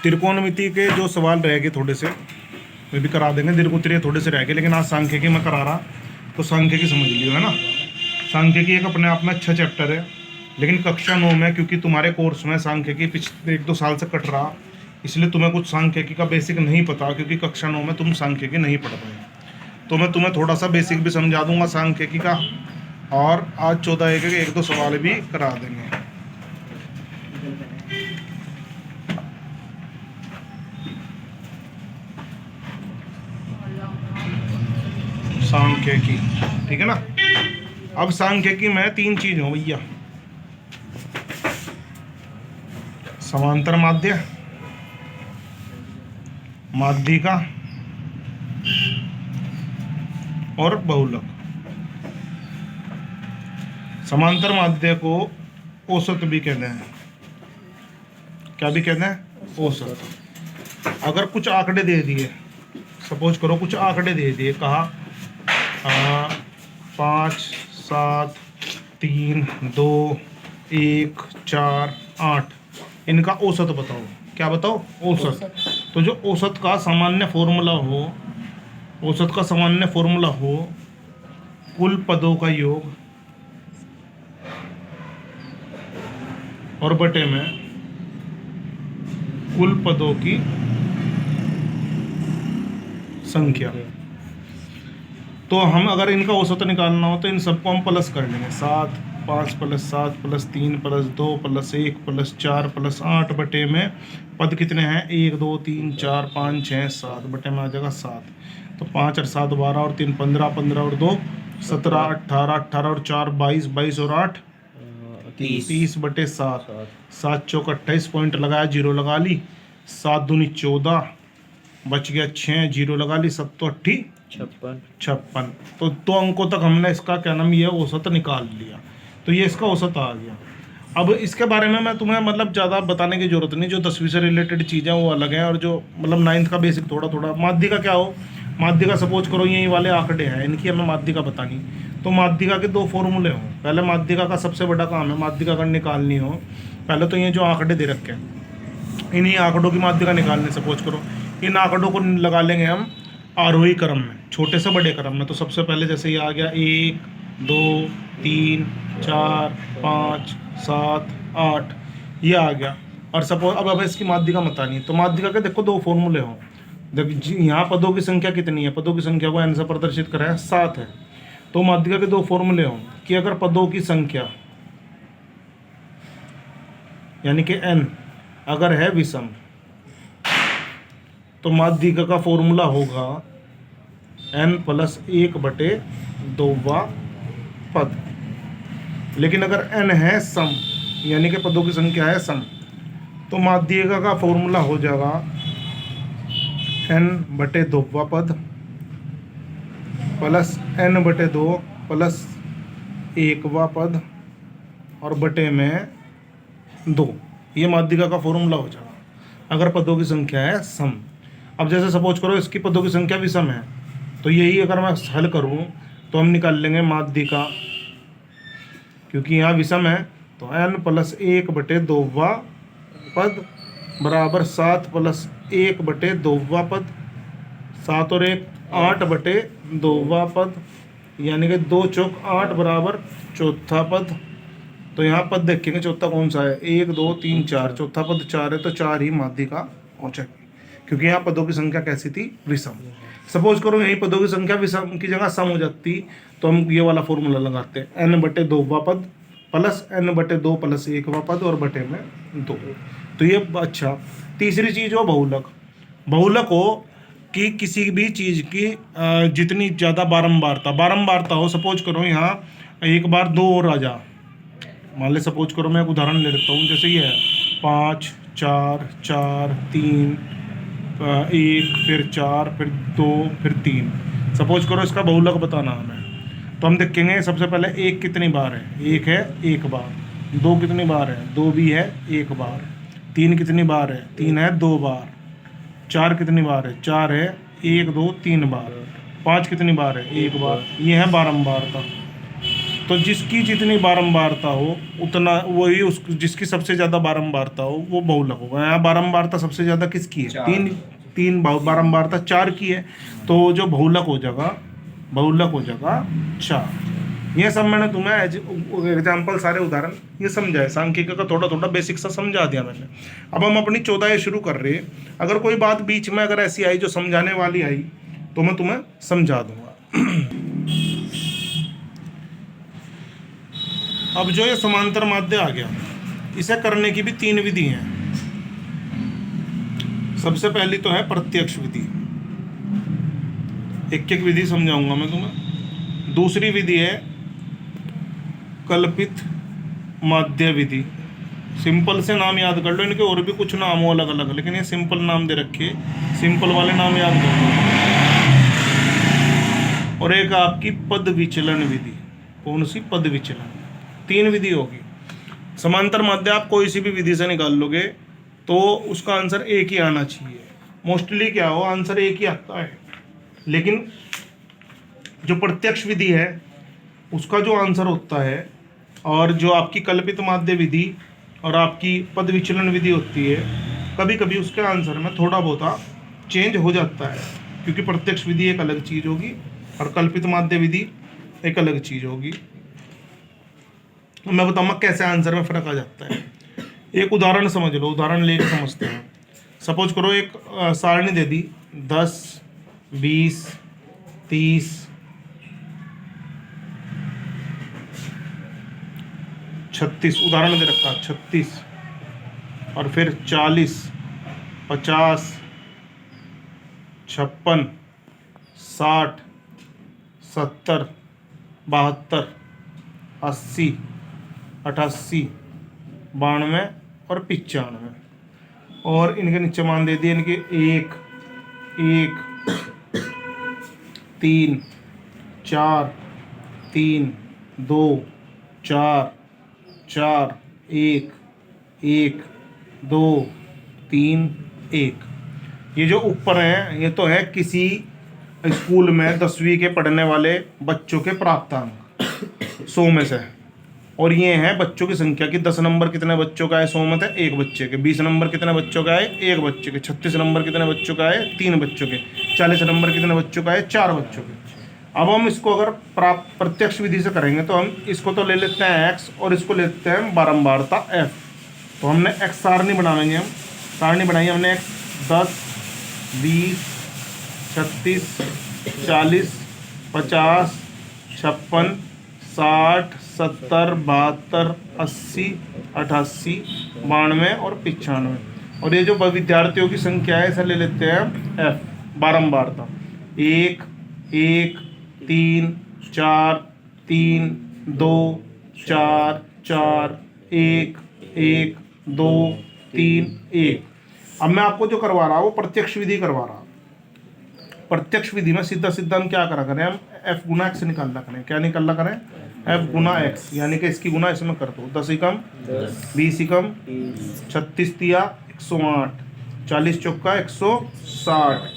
त्रिकोणमिति के जो सवाल रह गए थोड़े से वे भी करा देंगे, दीर्घोत्तरीय थोड़े से रह गए, लेकिन आज सांख्यिकी मैं करा रहा तो सांख्यिकी समझ लियो, है ना। सांख्यिकी एक अपने आप में अच्छा चैप्टर है, लेकिन कक्षा 9 में क्योंकि तुम्हारे कोर्स में सांख्यिकी पिछले 1-2 साल से कट रहा, इसलिए तुम्हें कुछ सांख्यिकी का बेसिक नहीं पता, क्योंकि कक्षा 9 में तुम सांख्यिकी नहीं पढ़ पाए। तो मैं तुम्हें थोड़ा सा बेसिक भी समझा दूंगा सांख्यिकी का, और आज 14 के 1-2 सवाल भी करा देंगे। सांख्यिकी, ठीक है ना। अब सांख्यिकी में 3 चीज हो भैया, समांतर माध्य, माध्यिका और बहुलक। समांतर माध्य को औसत भी कहते हैं। क्या भी कहते हैं? औसत। अगर कुछ आंकड़े दे दिए, सपोज करो कुछ आंकड़े दे दिए, कहा 5, 7, 3, 2, 1, 4, 8, इनका औसत बताओ। क्या बताओ? औसत। तो जो औसत का सामान्य फॉर्मूला हो, औसत का सामान्य फॉर्मूला हो कुल पदों का योग और बटे में कुल पदों की संख्या। तो हम अगर इनका औसत निकालना हो तो इन सबको हम प्लस कर लेंगे। 7, 5 + 7 + 3 + 2 + 1 + 4 + 8 बटे में पद कितने हैं? 1, 2, 3, 4, 5, 6, 7 बटे में आ जाएगा 7। तो 5 और 7 12 और 3 15, 15 और 2 17, 18, 18 और 4 22, 22 और 8 30 बटे 7। 7 चौक 28, पॉइंट लगाया, जीरो लगा ली। 7 दूनी 14, बच गया 6, जीरो लगा ली। 7 तो 8 56। तो 2 अंकों तक हमने इसका क्या नाम, ये औसत निकाल लिया। तो ये इसका औसत आ गया। अब इसके बारे में मैं तुम्हें मतलब ज़्यादा बताने की जरूरत नहीं, जो 10वीं से रिलेटेड चीज़ें वो अलग हैं, और जो मतलब 9th का बेसिक थोड़ा थोड़ा। माध्यिका क्या हो? माध्यिका सपोज करो यही वाले आंकड़े हैं, इनकी हमें माध्यिका बतानी। तो माध्यिका के 2 फॉर्मूले हों। पहले माध्यिका का सबसे बड़ा काम है, माध्यिका अगर निकालनी हो, पहले तो ये जो आंकड़े दे रखे हैं, इन्हीं आंकड़ों की माध्यिका निकालनी। सपोज करो इन आंकड़ों को लगा लेंगे हम आरोही क्रम में, छोटे से बड़े क्रम में। तो सबसे पहले जैसे ये आ गया 1, 2, 3, 4, 5, 7, 8, ये आ गया। और सपोज अब इसकी माध्यिका बतानी है, तो माध्यिका के देखो 2 फॉर्मूले हों। देखो यहाँ पदों की संख्या कितनी है, पदों की संख्या को n से प्रदर्शित करा है, 7 है। तो माध्यिका के 2 फॉर्मूले हों कि अगर पदों की संख्या यानी कि n अगर है विषम, तो माध्यिका का फॉर्मूला होगा n + 1 बटे 2वां पद। लेकिन अगर n है सम, यानी कि पदों की संख्या है सम, तो माध्यिका का फॉर्मूला हो जाएगा n बटे 2वां पद प्लस n बटे 2 प्लस 1वां पद और बटे में 2। ये माध्यिका का फॉर्मूला हो जाएगा अगर पदों की संख्या है सम। अब जैसे सपोज करो इसकी पदों की संख्या विषम है, तो यही अगर मैं हल करूं तो हम निकाल लेंगे माध्यिका, क्योंकि यहाँ विषम है। तो n + 1 बटे 2वां पद बराबर 7 + 1 बटे 2वां पद, 7 और 1 8 बटे 2वां पद, यानी कि 2 चौक 8 बराबर चौथा पद। तो यहाँ पद देखेंगे चौथा कौन सा है, 1, 2, 3, 4, चौथा पद 4 है, तो 4 ही माध्यिका पहुँचेगी, क्योंकि यहाँ पदों की संख्या कैसी थी? विषम। सपोज करो यही पदों की संख्या विषम की जगह सम हो जाती, तो हम ये वाला फॉर्मूला लगाते हैं, n बटे 2वां पद प्लस n बटे 2 प्लस 1वां पद और बटे में 2। तो ये अच्छा। तीसरी चीज़ हो बहुलक। बहुलक हो कि किसी भी चीज़ की जितनी ज़्यादा बारंबारता हो। सपोज करो यहाँ एक बार 2 और आ जा, मान ले सपोज करो मैं एक उदाहरण ले लेता हूँ, जैसे ये है 5, 4, 4, 3, 1, फिर 4, फिर 2, फिर 3। सपोज करो इसका बहुलक बताना हमें, तो हम देखेंगे सबसे पहले 1 कितनी बार है, 1 है 1 बार। 2 कितनी बार है, 2 भी है 1 बार। 3 कितनी बार है, 3 है 2 बार। 4 कितनी बार है, 4 है 1, 2, 3 बार। 5 कितनी बार है, 1 बार। ये है बारंबारता। तो जिसकी जितनी बारंबारता हो उतना वही उस जिसकी सबसे ज़्यादा बारंबारता हो वो बहुलक होगा। यहाँ बारंबारता सबसे ज़्यादा किसकी है? तीन बारंबारता 4 की है, तो जो बहुलक हो जाएगा 4। ये सब मैंने तुम्हें एग्जाम्पल सारे उदाहरण ये समझाए, सांख्यिकी का थोड़ा थोड़ा बेसिक सा समझा दिया मैंने। अब हम अपनी 14 शुरू कर रहे हैं। अगर कोई बात बीच में अगर ऐसी आई जो समझाने वाली आई तो मैं तुम्हें समझा दूंगा। अब जो ये समांतर माध्य आ गया, इसे करने की भी 3 विधि हैं। सबसे पहली तो है प्रत्यक्ष विधि, एक एक विधि समझाऊंगा मैं तुम्हें। दूसरी विधि है कल्पित माध्य विधि। सिंपल से नाम याद कर लो, इनके और भी कुछ नाम हो अलग अलग, लेकिन ये सिंपल नाम दे रखे, सिंपल वाले नाम याद कर लो। और एक आपकी पद विचलन विधि। कौन सी? पद विचलन। 3 विधि होगी। समांतर माध्य आप कोई सी भी विधि से निकाल लोगे तो उसका आंसर एक ही आना चाहिए। मोस्टली क्या हो, आंसर एक ही आता है, लेकिन जो प्रत्यक्ष विधि है उसका जो आंसर होता है, और जो आपकी कल्पित माध्य विधि और आपकी पद विचलन विधि होती है, कभी कभी उसके आंसर में थोड़ा बहुत चेंज हो जाता है, क्योंकि प्रत्यक्ष विधि एक अलग चीज़ होगी और कल्पित माध्य विधि एक अलग चीज़ होगी। मैं बताऊंगा कैसे आंसर में फर्क आ जाता है। एक उदाहरण समझ लो, उदाहरण लेके समझते हैं। सपोज करो एक सारणी दे दी 10, 20, 30, 36, उदाहरण दे रखा 36, और फिर 40, 50, 56, 60, 70, 72, 80, 88, 92 और 95, और इनके नीचे मान दे दिए इनके 1, 3, 4, 3, 2, 4, 4, 1, 1, 2, 3, 1। ये जो ऊपर है ये तो है किसी स्कूल में 10वीं के पढ़ने वाले बच्चों के प्राप्तांक 100 में से, और ये है बच्चों की संख्या की 10 नंबर कितने बच्चों का है 100 में से? 1 बच्चे के। 20 नंबर कितने बच्चों का है? 1 बच्चे के। 36 नंबर कितने बच्चों का है? 3 बच्चों के। 40 नंबर कितने बच्चों का है? 4 बच्चों के। अब हम इसको अगर प्रत्यक्ष विधि से करेंगे तो हम इसको तो ले लेते हैं x और इसको लेते हैं बारंबारता f। तो हमने x सारणी बना लेंगे, हम सारणी बनाई हमने x 10, 20, 36, 40, 50, 56, 60, 70, 72, 80, 88, 92 और 95। और ये जो विद्यार्थियों की संख्या है इसे ले लेते हैं f, बारंबारता 1, 1, 3, 4, 3, 2, 4, 4, 1, 1, 2, 3, 1। अब मैं आपको जो करवा रहा हूँ वो प्रत्यक्ष विधि करवा रहा हूँ। प्रत्यक्ष विधि में सीधा सीधा हम क्या करा करें, हम f गुना x निकालना करें। क्या निकालना करें? f गुना x, यानी कि इसकी गुना इसमें कर दो। 10 एकम 20 एकम 36 तिया 108, 40 चौका 160,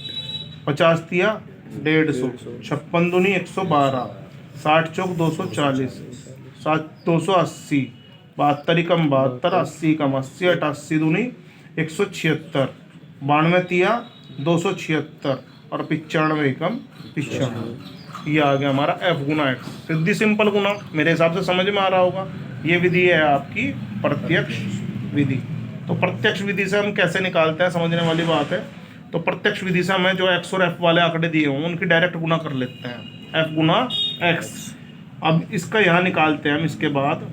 50 तिया 150, 56 दूनी 112, 60 चौक 240, 280, 72 एकम 72, 80 एकम 80, 88 दूनी 176, 92 तिया 276 और 95 एकम 95। ये आ गया हमारा f गुना x। सीधी सिंपल गुना, मेरे हिसाब से समझ में आ रहा होगा। ये विधि है आपकी प्रत्यक्ष विधि। तो प्रत्यक्ष विधि से हम कैसे निकालते हैं, समझने वाली बात है। तो प्रत्यक्ष विधि से हमें जो x और f वाले आंकड़े दिए हों उनकी डायरेक्ट गुना कर लेते हैं, f गुना x। अब इसका यहाँ निकालते हैं हम, इसके बाद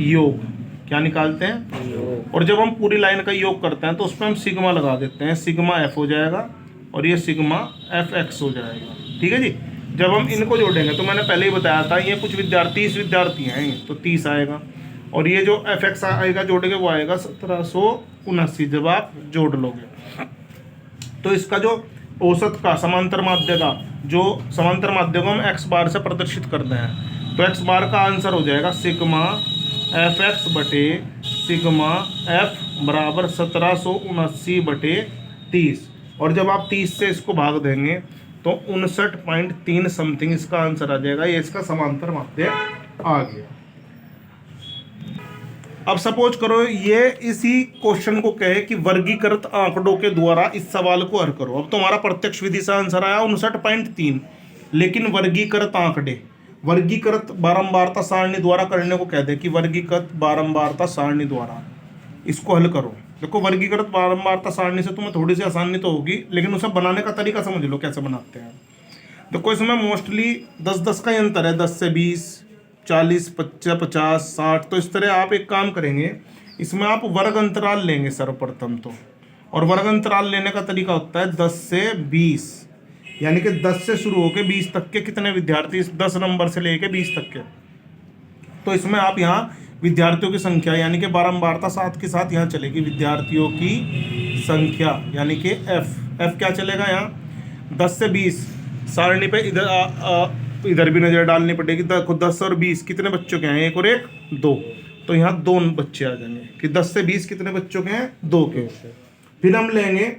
योग। क्या निकालते हैं? और जब हम पूरी लाइन का योग करते हैं तो उसमें हम सिग्मा लगा देते हैं। सिग्मा f हो जाएगा और ये सिग्मा fx हो जाएगा। ठीक है जी। जब हम इनको जोड़ेंगे तो मैंने पहले ही बताया था ये कुछ विद्यार्थी 30 विद्यार्थी हैं तो 30 आएगा, और ये जो fx आएगा जोड़ेंगे वो आएगा 1779 जब आप जोड़ लोगे। तो इसका जो औसत का समांतर माध्य का जो समांतर माध्य को हम x बार से प्रदर्शित करते हैं, तो x बार का आंसर हो जाएगा सिग्मा fx बटे सिग्मा f बराबर 1779 बटे 30। और जब आप 30 से इसको भाग देंगे तो 59.3 समथिंग इसका आंसर आ जाएगा। ये इसका समांतर माध्य आ गया। अब सपोज करो ये इसी क्वेश्चन को कहे कि वर्गीकृत आंकड़ों के द्वारा इस सवाल को हल करो। अब तुम्हारा प्रत्यक्ष विधि से आंसर आया 59.3, लेकिन वर्गीकृत आंकड़े, वर्गीकृत बारंबारता सारणी द्वारा करने को कह दे कि वर्गीकृत बारंबारता सारणी द्वारा इसको हल करो। देखो वर्गीकृत बारंबारता सारणी से तुम्हें थोड़ी सी आसानी तो होगी, लेकिन उसे बनाने का तरीका समझ लो कैसे बनाते हैं। देखो इसमें मोस्टली 10-10 का ही अंतर है, 10 से 20, 40, 50, 50, 60। तो इस तरह आप एक काम करेंगे, इसमें आप वर्ग अंतराल लेंगे सर्वप्रथम तो, और वर्ग अंतराल लेने का तरीका होता है 10 से 20, यानी कि 10 से शुरू होकर 20 तक के कितने विद्यार्थी, इस 10 नंबर से लेके 20 तक के। तो इसमें आप यहाँ विद्यार्थियों की संख्या यानी कि बारंबारता 7 के साथ यहाँ चलेगी, विद्यार्थियों की संख्या यानी कि एफ क्या चलेगा यहाँ 10 से 20 सारणी पे इधर भी नजर डालनी पड़ेगी। देखो 10 और 20 कितने बच्चों के हैं, एक और एक 2, तो यहाँ 2 बच्चे आ जाएंगे कि 10 से 20 कितने बच्चों के हैं, 2 के। फिर हम लेंगे,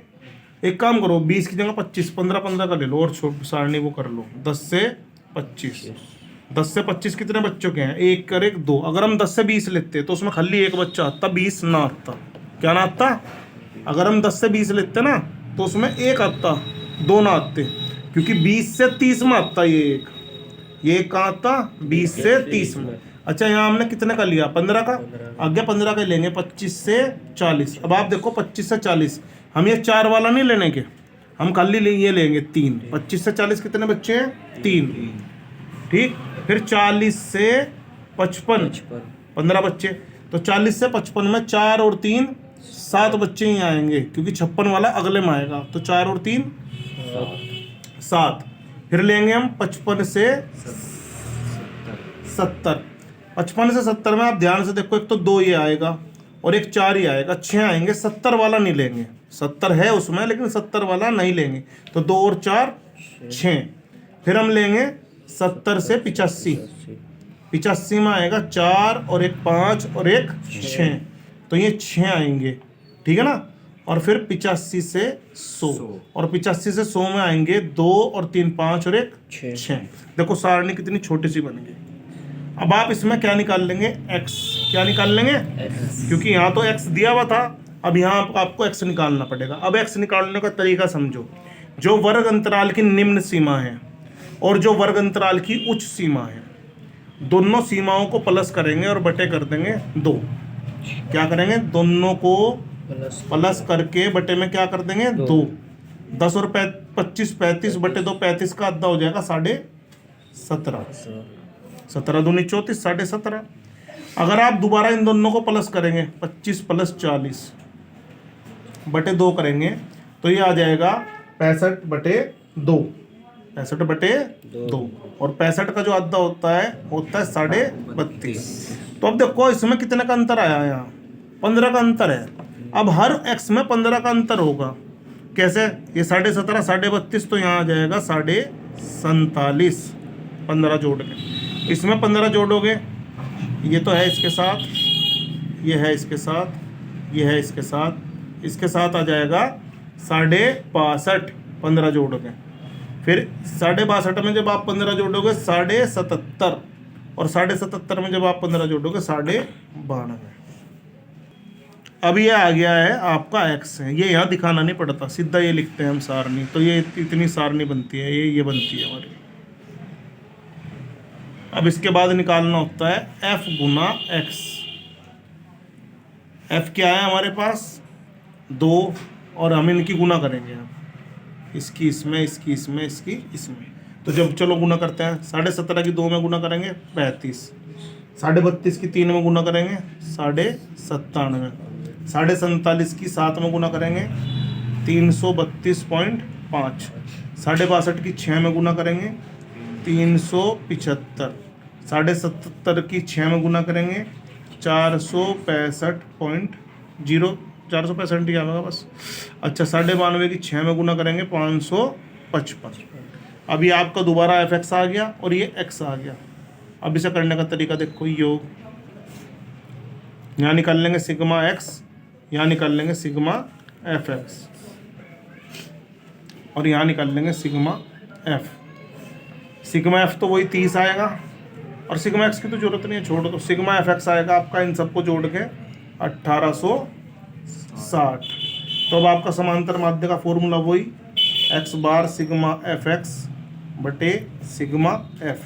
एक काम करो 20 की जगह 25, 15 का ले लो और सारणी वो कर लो 10 से 25। 10 से 25 कितने बच्चों के हैं, एक कर एक 2। अगर हम 10 से 20 लेते तो उसमें खाली एक बच्चा आता, 20 ना आता। क्या ना आता? अगर हम 10 से 20 लेते ना तो उसमें एक आता, 2 ना आते, क्योंकि 20 से 30 में आता ये एक कहाँ आता, 20 से 30 में। अच्छा यहाँ हमने कितने का लिया, 15 का, आगे 15 का लेंगे 25 से 40। अब आप देखो 25 से 40 हम ये 4 वाला नहीं लेने के, हम खाली ये लेंगे 3। 25 से 40 कितने बच्चे हैं, 3, ठीक। फिर 40 से 55 15 बच्चे, तो 40 से 55 में 4 और 3 7 बच्चे ही आएंगे, क्योंकि 56 वाला अगले में आएगा। तो 4 और 3 7। फिर लेंगे हम 55 से 70। 55 से 70 में आप ध्यान से देखो, एक तो 2 ये आएगा और एक 4 ही आएगा, 6 आएंगे। 70 वाला नहीं लेंगे, 70 है उसमें लेकिन 70 वाला नहीं लेंगे, तो 2 और 4 6। फिर हम लेंगे 70 से 85। 85 में आएगा 4 और एक 5 और एक 6, तो ये 6 आएंगे, ठीक है ना। और फिर 85 से 100, और 85 से 100 में आएंगे 2 और 3 5 और एक 6। देखो सारणी कितनी छोटी सी बन गई। अब आप इसमें क्या निकाल लेंगे, x। क्या निकाल लेंगे, क्योंकि यहाँ तो x दिया हुआ था, अब यहाँ आपको x निकालना पड़ेगा। अब x निकालने का तरीका समझो, जो वर्ग अंतराल की निम्न सीमा है और जो वर्ग अंतराल की उच्च सीमा है, दोनों सीमाओं को प्लस करेंगे और बटे कर देंगे 2। क्या करेंगे, दोनों को प्लस करके बटे में क्या कर देंगे 2। 10 और 25 35 बटे 2 35 का आधा हो जाएगा 17.5। 17 दूनी 34, 17.5। अगर आप दोबारा इन दोनों को प्लस करेंगे 25 + 40 बटे 2 करेंगे तो ये आ जाएगा 65/2। 65/2, और 65 का जो आधा होता है 32.5। तो अब देखो इसमें कितने का अंतर आया, यहाँ 15 का अंतर है। अब हर x में 15 का अंतर होगा, कैसे, ये 17.5 32, तो यहाँ आ जाएगा 47.5। 15 जोड़ के इसमें 15 जोड़ोगे, ये तो है इसके साथ, ये है इसके साथ, ये है इसके साथ, इसके साथ आ जाएगा 65.5। 15 जोड़ोगे, फिर 62.5 में जब आप 15 जोड़ोगे 77.5, और 77.5 में जब आप 15 जोड़ोगे 92.5। अब ये आ गया है आपका x है, ये यहाँ दिखाना नहीं पड़ता, सीधा ये लिखते हैं हम सारणी। तो ये इतनी सारणी बनती है, ये बनती है हमारी। अब इसके बाद निकालना होता है f गुना x। f क्या है हमारे पास 2, और हम इनकी गुना करेंगे, इसकी इसमें, इसकी इसमें, इसकी इसमें। तो जब चलो गुना करते हैं, 17.5 की 2 में गुना करेंगे 35, 32.5 की 3 में गुना करेंगे 97.5, 47.5 की 7 में गुना करेंगे 332.5, 62.5 की 6 में गुना करेंगे 375, 77.5 की 6 में गुना करेंगे 465.0, 465 ही आएगा बस। अच्छा 92.5 की 6 में गुना करेंगे 555। अभी आपका दोबारा fx आ गया और ये x आ गया। अब इसे करने का तरीका देखो, योग, यहाँ निकाल लेंगे सिग्मा x, यहाँ निकाल लेंगे सिग्मा fx, और यहाँ निकाल लेंगे सिग्मा एफ। सिग्मा एफ तो वही 30 आएगा, और सिग्मा एक्स की तो जरूरत नहीं है, छोड़ दो। सिग्मा एफ एक्स आएगा आपका इन सबको जोड़ के 1860। तो अब आपका समांतर माध्य का फॉर्मूला वही एक्स बार सिग्मा एफ एक्स बटे सिग्मा एफ,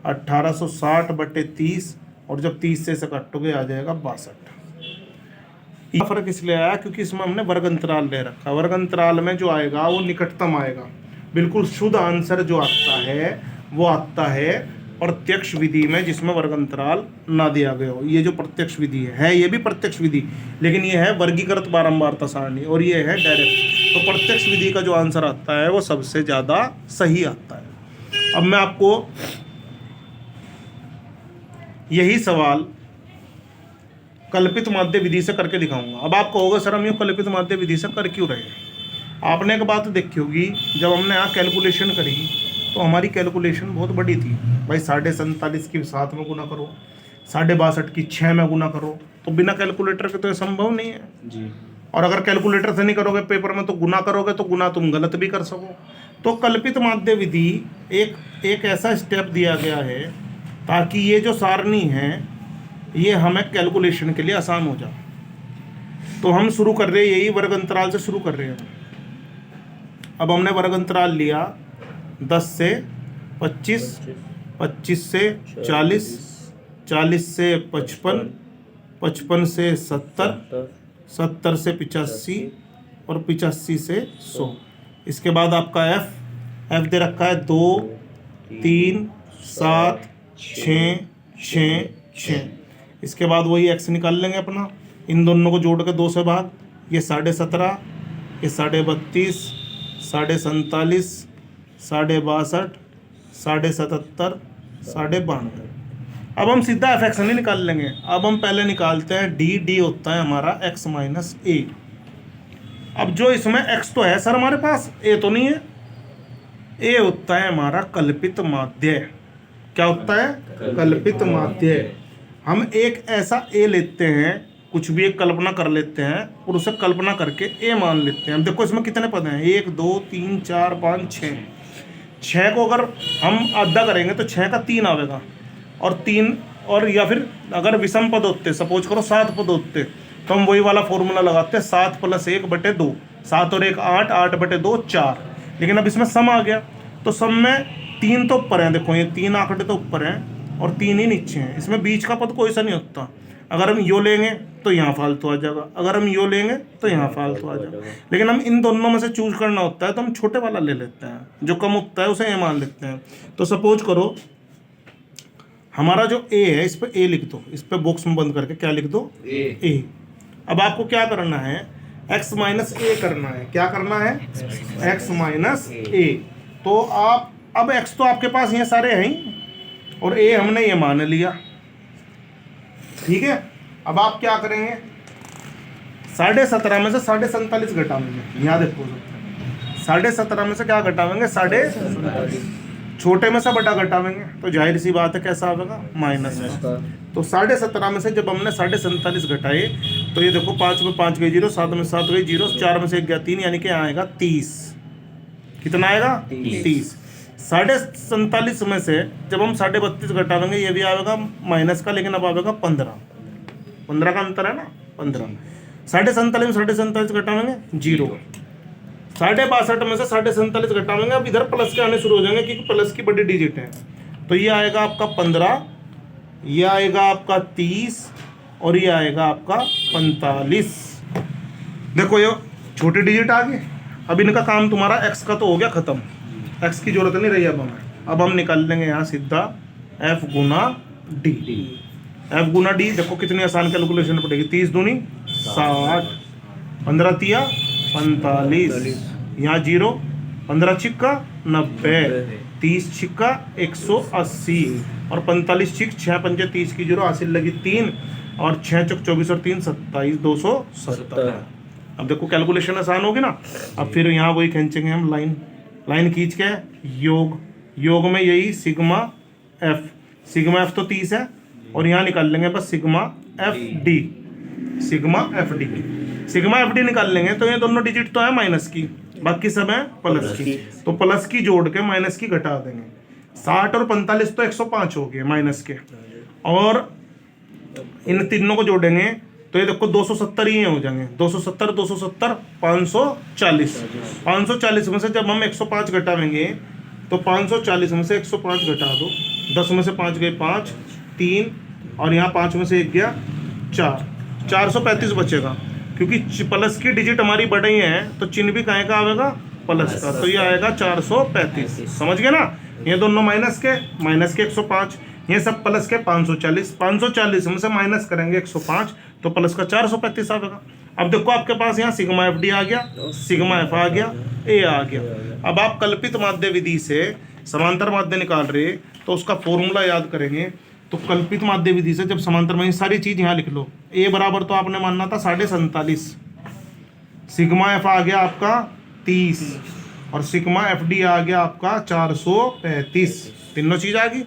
1860 बटे 30, और जब 30 से इसे काटोगे आ जाएगा 62। यह फर्क इसलिए आया क्योंकि इसमें हमने वर्ग अंतराल ले रखा। वर्ग अंतराल में जो आएगा वो निकटतम आएगा। बिल्कुल शुद्ध आंसर जो आता है वो आता है प्रत्यक्ष विधि में, जिसमें वर्ग अंतराल ना दिया गया हो। ये जो प्रत्यक्ष विधि है ये भी प्रत्यक्ष विधि, लेकिन ये है वर्गीकृत बारंबारता सारणी, और ये है डायरेक्ट। तो प्रत्यक्ष विधि का जो आंसर आता है वो सबसे ज़्यादा सही आता है। अब मैं आपको यही सवाल कल्पित माध्य विधि से करके दिखाऊंगा। अब आप कहोगे सर हम ये कल्पित माध्य विधि से कर क्यों रहे हैं? आपने एक बात देखी होगी, जब हमने यहाँ कैलकुलेशन करी तो हमारी कैलकुलेशन बहुत बड़ी थी भाई। 47.5 की 7 में गुना करो, 62 की 6 में गुना करो, तो बिना कैलकुलेटर के तो ये संभव नहीं है जी। और अगर कैलकुलेटर से नहीं करोगे पेपर में तो गुना करोगे, तो गुना तुम गलत भी कर सको। तो कल्पित माध्य विधि एक ऐसा स्टेप दिया गया है ताकि ये जो सारणी है ये हमें कैलकुलेशन के लिए आसान हो जाए। तो हम शुरू कर रहे हैं यही वर्ग अंतराल से शुरू कर रहे हैं। अब हमने वर्ग अंतराल लिया 10 से 25, 25 से 40, 40 से 55, 55 से 70, 70 से 85 और 85 से 100। इसके बाद आपका एफ दे रखा है 2, 3, 7, 6, 6, 6। इसके बाद वही एक्स निकाल लेंगे अपना, इन दोनों को जोड़ के 2 से भाग, ये 17.5, ये 32.5, 47.5, 62.5, 77.5, 92.5। अब हम सीधा एफ एक्स नहीं निकाल लेंगे। अब हम पहले निकालते हैं डी होता है हमारा एक्स माइनस ए। अब जो इसमें एक्स तो है सर हमारे पास, ए तो नहीं है। ए होता है हमारा कल्पित माध्य। क्या होता है? कल्पित माध्य। हम एक ऐसा ए लेते हैं, कुछ भी एक कल्पना कर लेते हैं और उसे कल्पना करके ए मान लेते हैं। अब देखो इसमें कितने पद हैं, 1 2 3 4 5 6। 6 को अगर हम आधा करेंगे तो 6 का 3 आवेगा, और 3 और या फिर अगर विषम पद होते, सपोज करो 7 पद होते, तो हम वही वाला फॉर्मूला लगाते हैं 7 + 1 बटे 2। 7 और 1 8, 8 बटे 2 4। लेकिन अब इसमें सम आ गया, तो सम में 3 तो ऊपर हैं, देखो ये 3 आंकड़े तो ऊपर हैं और 3 ही नीचे हैं। इसमें बीच का पद कोई सा नहीं होता। अगर हम यो लेंगे तो यहाँ फालतू आ जाएगा, अगर हम यो लेंगे तो यहाँ फालतू आ जाएगा। लेकिन हम इन दोनों में से चूज करना होता है तो हम छोटे वाला ले लेते हैं, जो कम उठता है उसे ए मान लेते हैं। तो सपोज करो हमारा जो ए है इस पर ए लिख दो, इस पर बॉक्स में बंद करके क्या लिख दो? ए। अब आपको क्या करना है? x माइनस ए करना है। क्या करना है? x माइनस ए। तो आप अब x तो आपके पास ये सारे हैं और a हमने ये मान लिया, ठीक है। अब आप क्या करेंगे? 17.5 में से 47.5 घटाएंगे। यहाँ देखो 17.5 में से क्या घटाएंगे? 47.5। छोटे में से बड़ा घटाएंगे तो जाहिर सी बात है कैसा आएगा? माइनस का। तो 17.5 में से जब हमने 47.5 घटाए तो ये देखो 5 में 5 गई 0, 7 में 7 गई 0, 4 में से 1 गया 3, यानी कि आएगा 30। कितना आएगा? 30। 47.5 में से जब हम 32.5 घटाएंगे ये भी आएगा माइनस का, लेकिन अब आएगा 15 का अंतर है ना, 15। 47.5 में 47.5 घटाएंगे 0। 62.5 में से 47.5 घटाएंगे, अब इधर प्लस के आने शुरू हो जाएंगे क्योंकि प्लस की बड़ी डिजिट है। तो ये आएगा आपका 15, ये आएगा आपका 30 और ये आएगा आपका 45। देखो ये छोटी डिजिट आ गई। अब इनका काम तुम्हारा x का तो हो गया खत्म, x की जरूरत नहीं रही अब हमें। अब हम निकाल लेंगे यहाँ सीधा f गुना d। f गुना d देखो कितनी आसान कैलकुलेशन पड़ेगी। 30 दूनी 60, 15 तिया 45, यहाँ 0, 15 छिक्का 90, 30 छिक्का 180 और 45 छिक 6 पंजे 30 की 0 हासिल लगी 3 और 6 चौक 24 और 3 27, 270। अब देखो कैलकुलेशन आसान होगी ना। अब फिर यहाँ वही खींचेंगे हम लाइन खींच के योग में यही सिग्मा एफ तो 30 है और यहाँ निकाल लेंगे बस सिग्मा एफ डी निकाल लेंगे। तो ये दोनों डिजिट तो है माइनस की, बाकी सब है प्लस की। तो प्लस की जोड़ के माइनस की घटा देंगे। 60 और 45 तो 105 हो गए माइनस के, और इन तीनों को जोड़ेंगे तो ये देखो 270 ही हो जाएंगे। 270 270 540। 540 में से जब हम 105 घटावेंगे तो 540 में से 105 घटा दो, 10 में से 5 गए 5, 3 और यहाँ 5 में से 1 गया 4, 435 बचेगा। क्योंकि प्लस की डिजिट हमारी बढ़ी है तो चिन्ह भी कहाँ का आएगा, प्लस का, तो ये आएगा 435। समझ गए ना। ये दोनों माइनस के 105, ये सब प्लस के 540। 540 में से माइनस करेंगे 105 तो प्लस का 435 आएगा। अब देखो आपके पास यहाँ सिग्मा एफ डी आ गया, सिग्मा एफ आ गया, ए आ गया। अब आप कल्पित माध्य विधि से समांतर माध्य निकाल रहे तो उसका फॉर्मूला याद करेंगे। तो कल्पित माध्य विधि से जब समांतर में सारी चीज यहाँ लिख लो। ए बराबर तो आपने मानना था 47.5, सिग्मा एफ आ गया आपका 30 और सिग्मा एफ डी आ गया आपका 435। तीनों चीज आ गई।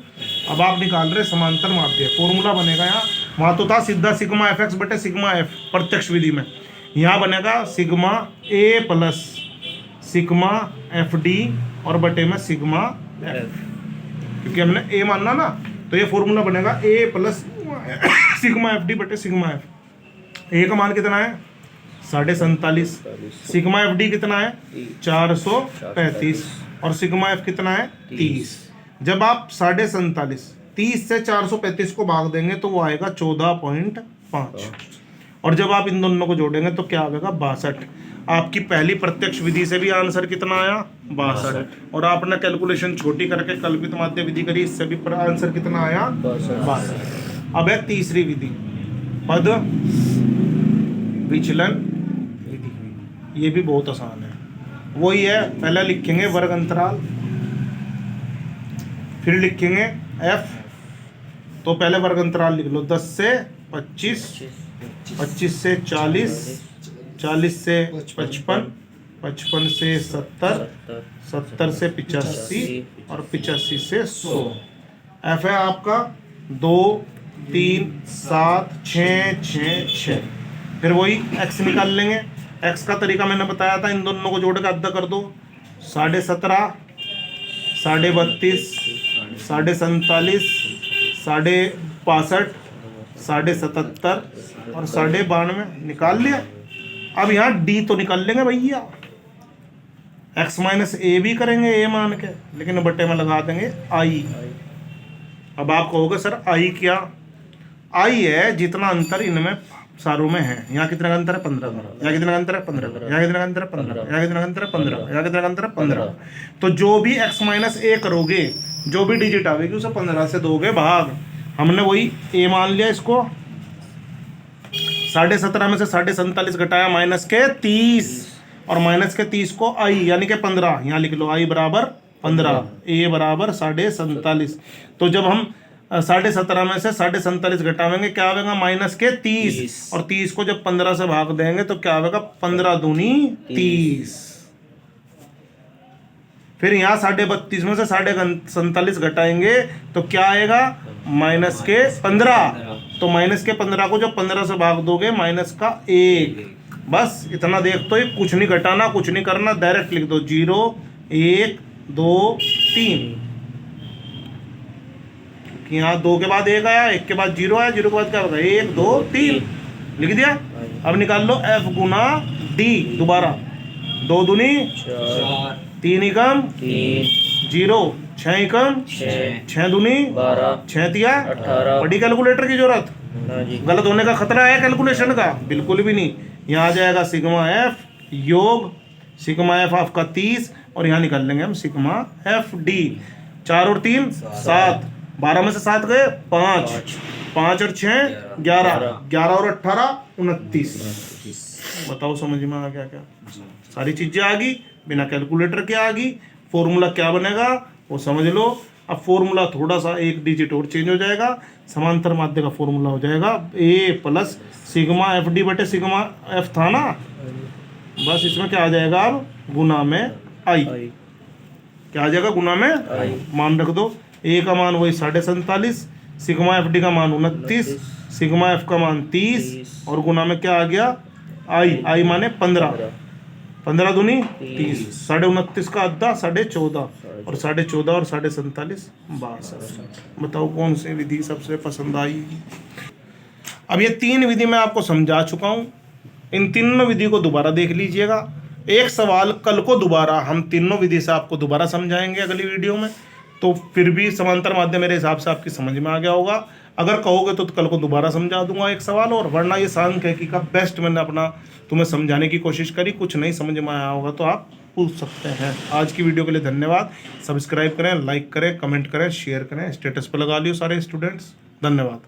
अब आप निकाल रहे समांतर माध्य, फॉर्मूला बनेगा यहाँ, वहाँ तो था सीधा सिग्मा एफ एक्स बटे सिग्मा एफ प्रत्यक्ष विधि में, यहाँ बनेगा सिग्मा ए प्लस सिग्मा एफ डी और बटे में सिग्मा एफ, क्योंकि हमने ए मानना ना, तो ये फॉर्मूला बनेगा ए प्लस सिग्मा एफ डी बटे सिग्मा एफ। ए का मान कितना है 47.5, सिग्मा एफ डी कितना है 435 और सिग्मा एफ कितना है 30। जब आप 47.5 30 से 435 को भाग देंगे तो वो आएगा 14.5, और जब आप इन दोनों को जोड़ेंगे तो क्या आएगा 62। आपकी पहली प्रत्यक्ष विधि से भी आंसर कितना आया 62, और आपने कैलकुलेशन छोटी करके कल्पित माध्य विधि करी, इससे भी आंसर कितना आया 62। अब है तीसरी विधि, पद विचलन विधि। ये भी बहुत आसान है, वही है। पहले लिखेंगे वर्ग अंतराल, फिर लिखेंगे f, तो पहले वर्ग अंतराल लिख लो 10 से 25, 25 से 40, 40 से 55, 55 से 70, 70 से 85 और 85 से 100। f है आपका 2 3 7 6 6 6। फिर वही x निकाल लेंगे। x का तरीका मैंने बताया था, इन दोनों को जोड़ के अद्धा कर दो, 17.5, 32.5, 47.5, 65, 77 और 92 निकाल लिया। अब यहाँ d तो निकाल लेंगे भैया, x माइनस ए भी करेंगे ए मान के, लेकिन बट्टे में लगा देंगे i। अब आप कहोगे सर i क्या, i है जितना अंतर इनमें सारों में है। यहाँ कितना का अंतर है 15, यहाँ कितना का अंतर है 15, यहाँ कितना का अंतर है 15, यहाँ कितना का अंतर है 15, यहाँ कितना का अंतर है 15। तो जो भी x माइनस ए करोगे, जो भी डिजिट आवेगी उसे 15 से दोगे भाग। हमने वही a मान लिया इसको, 17.5 में से 47.5 घटाया माइनस के 30, और माइनस के 30 को i यानी कि 15, यहाँ लिख लो i बराबर 15, a बराबर 47.5। तो जब हम 17.5 में से 47.5 घटावेंगे क्या आएगा माइनस के 30, और 30 को जब 15 से भाग देंगे तो क्या आएगा 15 दूनी 30। फिर यहाँ 32.5 में से 47.5 घटाएंगे तो क्या आएगा माइनस के 15, तो माइनस के 15 को जब 15 से भाग दोगे माइनस का 1। बस इतना देख तो, कुछ नहीं घटाना कुछ नहीं करना, डायरेक्ट लिख दो 0 1 2 3। यहाँ 2 के बाद 1 आया, 1 के बाद 0 आया, 0 के बाद क्या होगा 1 2 3 लिख दिया। अब निकाल लो f गुना d, दोबारा 2 दूनी 4, 3 एकम 0, 6 एकम 6 दूनी 12, 6 तिया 18। बड़ी कैलकुलेटर की जरूरत, गलत होने का खतरा है कैलकुलेशन का, बिल्कुल भी नहीं। यहाँ आ जाएगा सिग्मा एफ योग सिग्मा एफ आपका 30, और यहाँ निकाल लेंगे हम सिग्मा एफ डी। 4 और 3 7, 12 में से 7 गए 5, 5 और 6 11, 11 और 18 29। बताओ समझ में आ गया क्या? सारी चीजें आ गई, बिना कैलकुलेटर के आ गई। फॉर्मूला क्या बनेगा वो समझ लो। अब फॉर्मूला थोड़ा सा एक डिजिट और चेंज हो जाएगा, समांतर माध्य का फॉर्मूला हो जाएगा ए प्लस सिग्मा एफ डी बटे सिग्मा एफ था ना, बस इसमें क्या आ जाएगा अब गुना में आई। क्या आ जाएगा गुना में आई। मान रख दो, ए का मान वही 47.5, सिग्मा एफ डी का मान 29, सिग्मा एफ का मान 30, और गुना में क्या आ गया आई। आई माने 15, 15 दूनी 30, 29.5 का आधा 14.5 और 14.5 और 47.5 62। बताओ कौन सी विधि सबसे पसंद आई। अब ये 3 विधि मैं आपको समझा चुका हूँ, इन तीनों विधि को दोबारा देख लीजिएगा। एक सवाल कल को दोबारा हम तीनों विधि से आपको दोबारा समझाएंगे अगली वीडियो में, तो फिर भी समांतर माध्यम मेरे हिसाब से आपकी समझ में आ गया होगा। अगर कहोगे तो कल को दोबारा समझा दूंगा एक सवाल और, वरना ये सांख्यिकी का बेस्ट मैंने अपना तुम्हें समझाने की कोशिश करी। कुछ नहीं समझ में आया होगा तो आप पूछ सकते हैं। आज की वीडियो के लिए धन्यवाद। सब्सक्राइब करें, लाइक करें, कमेंट करें, शेयर करें, स्टेटस पर लगा लियो सारे स्टूडेंट्स। धन्यवाद।